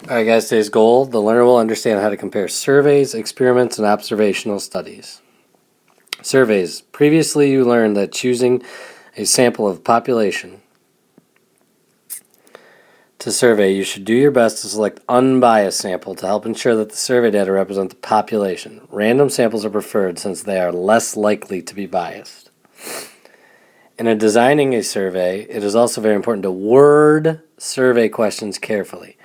Alright guys, today's goal, the learner will understand how to compare surveys, experiments, and observational studies. Surveys. Previously you learned that choosing a sample of population to survey, you should do your best to select unbiased sample to help ensure that the survey data represent the population. Random samples are preferred since they are less likely to be biased. In designing a survey, it is also very important to word survey questions carefully.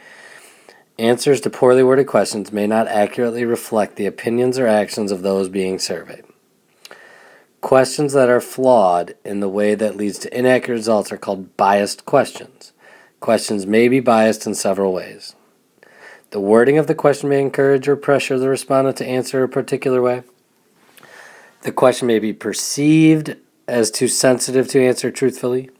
Answers to poorly worded questions may not accurately reflect the opinions or actions of those being surveyed. Questions that are flawed in the way that leads to inaccurate results are called biased questions. Questions may be biased in several ways. The wording of the question may encourage or pressure the respondent to answer a particular way. The question may be perceived as too sensitive to answer truthfully.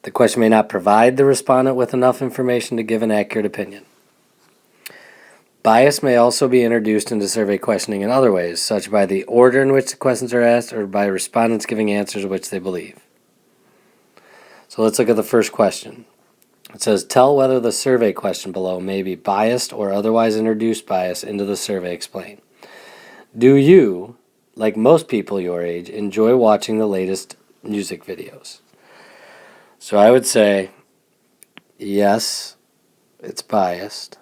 The question may not provide the respondent with enough information to give an accurate opinion. Bias may also be introduced into survey questioning in other ways, such by the order in which the questions are asked or by respondents giving answers which they believe. So let's look at the first question. It says, tell whether the survey question below may be biased or otherwise introduce bias into the survey. Explain. Do you, like most people your age, enjoy watching the latest music videos? So I would say, yes, it's biased.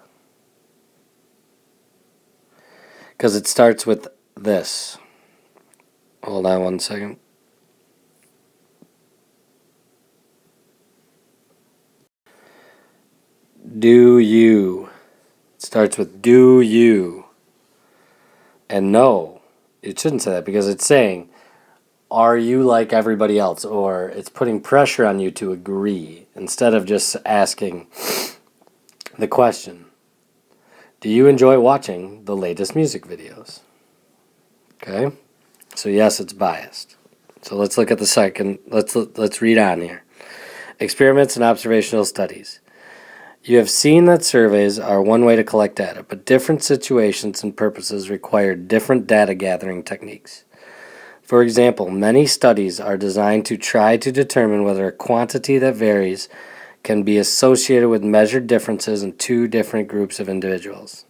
Because it starts with this. Hold on one second. Do you. It starts with do you. And no, it shouldn't say that because it's saying, are you like everybody else? Or it's putting pressure on you to agree instead of just asking the question. Do you enjoy watching the latest music videos? Okay, so yes, it's biased. So let's look at the second. Let's read on here. Experiments and observational studies. You have seen that surveys are one way to collect data, but different situations and purposes require different data gathering techniques. For example, many studies are designed to try to determine whether a quantity that varies can be associated with measured differences in two different groups of individuals.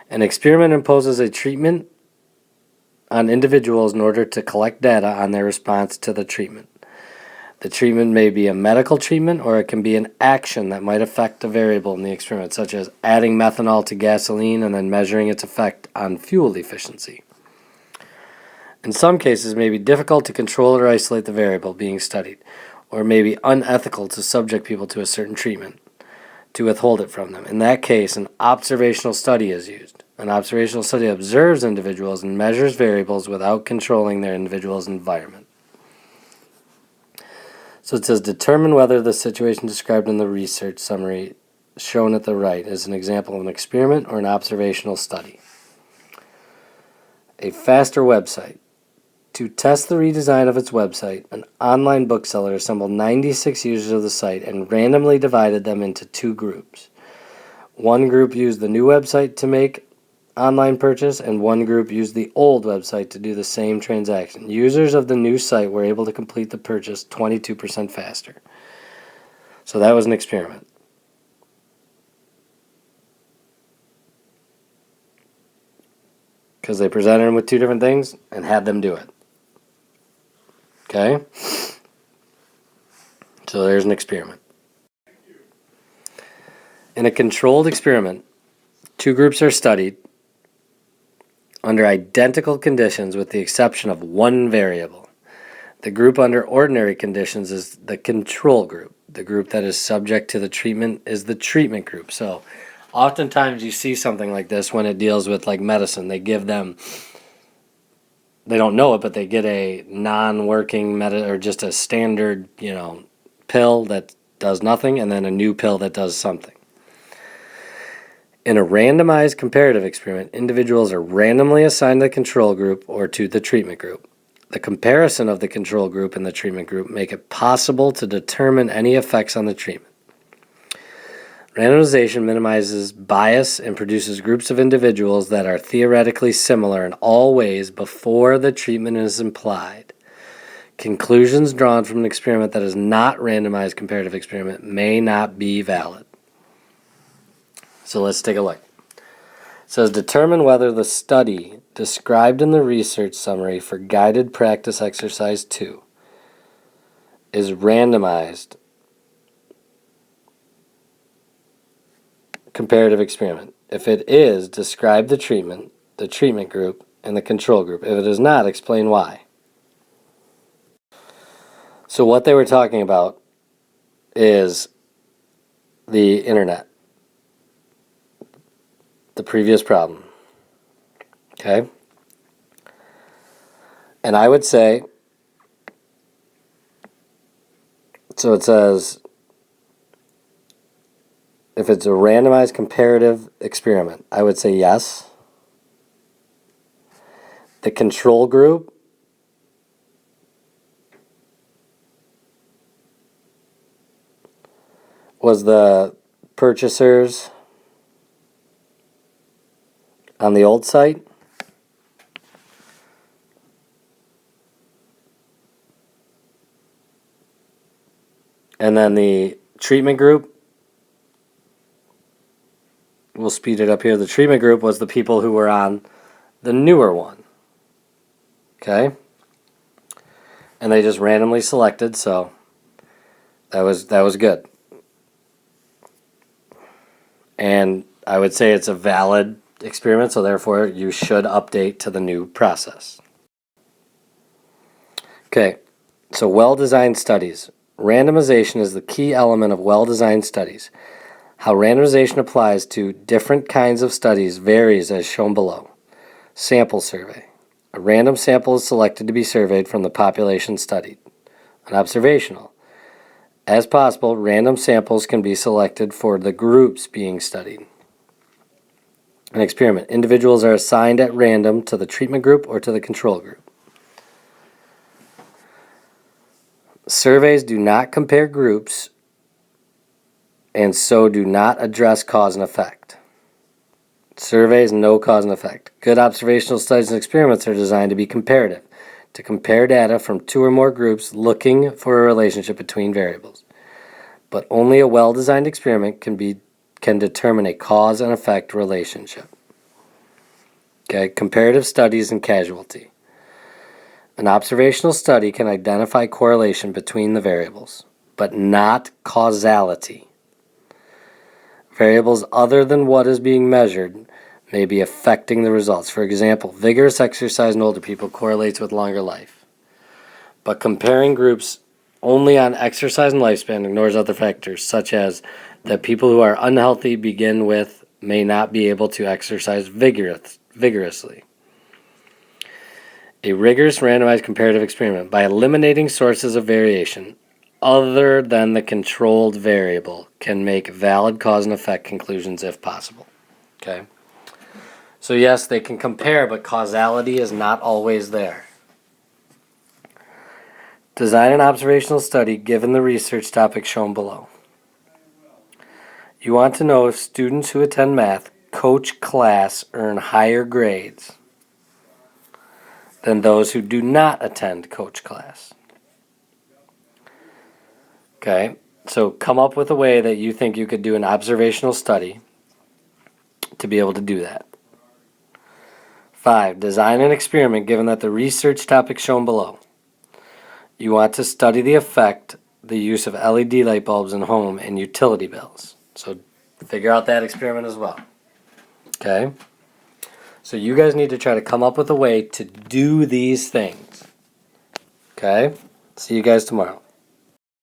An experiment imposes a treatment on individuals in order to collect data on their response to the treatment. The treatment may be a medical treatment or it can be an action that might affect a variable in the experiment, such as adding methanol to gasoline and then measuring its effect on fuel efficiency. In some cases, it may be difficult to control or isolate the variable being studied, or it may be unethical to subject people to a certain treatment, to withhold it from them. In that case, an observational study is used. An observational study observes individuals and measures variables without controlling their individual's environment. So it says, determine whether the situation described in the research summary shown at the right is an example of an experiment or an observational study. A faster website. To test the redesign of its website, an online bookseller assembled 96 users of the site and randomly divided them into two groups. One group used the new website to make online purchase, and one group used the old website to do the same transaction. Users of the new site were able to complete the purchase 22% faster. So that was an experiment. Because they presented them with two different things and had them do it. Okay? So there's an experiment. In a controlled experiment, two groups are studied under identical conditions with the exception of one variable. The group under ordinary conditions is the control group. The group that is subject to the treatment is the treatment group. So oftentimes you see something like this when it deals with like medicine. They give them, they don't know it, but they get a non-working or just a standard, pill that does nothing, and then a new pill that does something. In a randomized comparative experiment, individuals are randomly assigned to the control group or to the treatment group. The comparison of the control group and the treatment group make it possible to determine any effects on the treatment. Randomization minimizes bias and produces groups of individuals that are theoretically similar in all ways before the treatment is applied. Conclusions drawn from an experiment that is not randomized comparative experiment may not be valid. So let's take a look. It says determine whether the study described in the research summary for guided practice exercise 2 is randomized comparative experiment. If it is, describe the treatment group, and the control group. If it is not, explain why. So what they were talking about is the internet. The previous problem. Okay? And I would say, so it says, if it's a randomized comparative experiment, I would say yes. The control group, was the purchasers on the old site. And then the treatment group, we'll speed it up here. The treatment group was the people who were on the newer one. Okay? And they just randomly selected, so that was good. And I would say it's a valid experiment, so therefore you should update to the new process. Okay, so well-designed studies. Randomization is the key element of well-designed studies. How randomization applies to different kinds of studies varies as shown below. Sample survey. A random sample is selected to be surveyed from the population studied. An observational. As possible, random samples can be selected for the groups being studied. An experiment. Individuals are assigned at random to the treatment group or to the control group. Surveys do not compare groups and so do not address cause and effect. Surveys, no cause and effect. Good observational studies and experiments are designed to be comparative, to compare data from two or more groups looking for a relationship between variables. But only a well-designed experiment can determine a cause and effect relationship. Okay, comparative studies and casualty. An observational study can identify correlation between the variables, but not causality. Variables other than what is being measured may be affecting the results. For example, vigorous exercise in older people correlates with longer life. But comparing groups only on exercise and lifespan ignores other factors, such as that people who are unhealthy begin with may not be able to exercise vigorously. A rigorous randomized comparative experiment, by eliminating sources of variation other than the controlled variable, can make valid cause and effect conclusions if possible. Okay? So yes, they can compare, but causality is not always there. Design an observational study given the research topic shown below. You want to know if students who attend math coach class earn higher grades than those who do not attend coach class. Okay, so come up with a way that you think you could do an observational study to be able to do that. 5. Design an experiment given that the research topic shown below. You want to study the effect the use of LED light bulbs in home and utility bills. So figure out that experiment as well. Okay? So you guys need to try to come up with a way to do these things. Okay? See you guys tomorrow.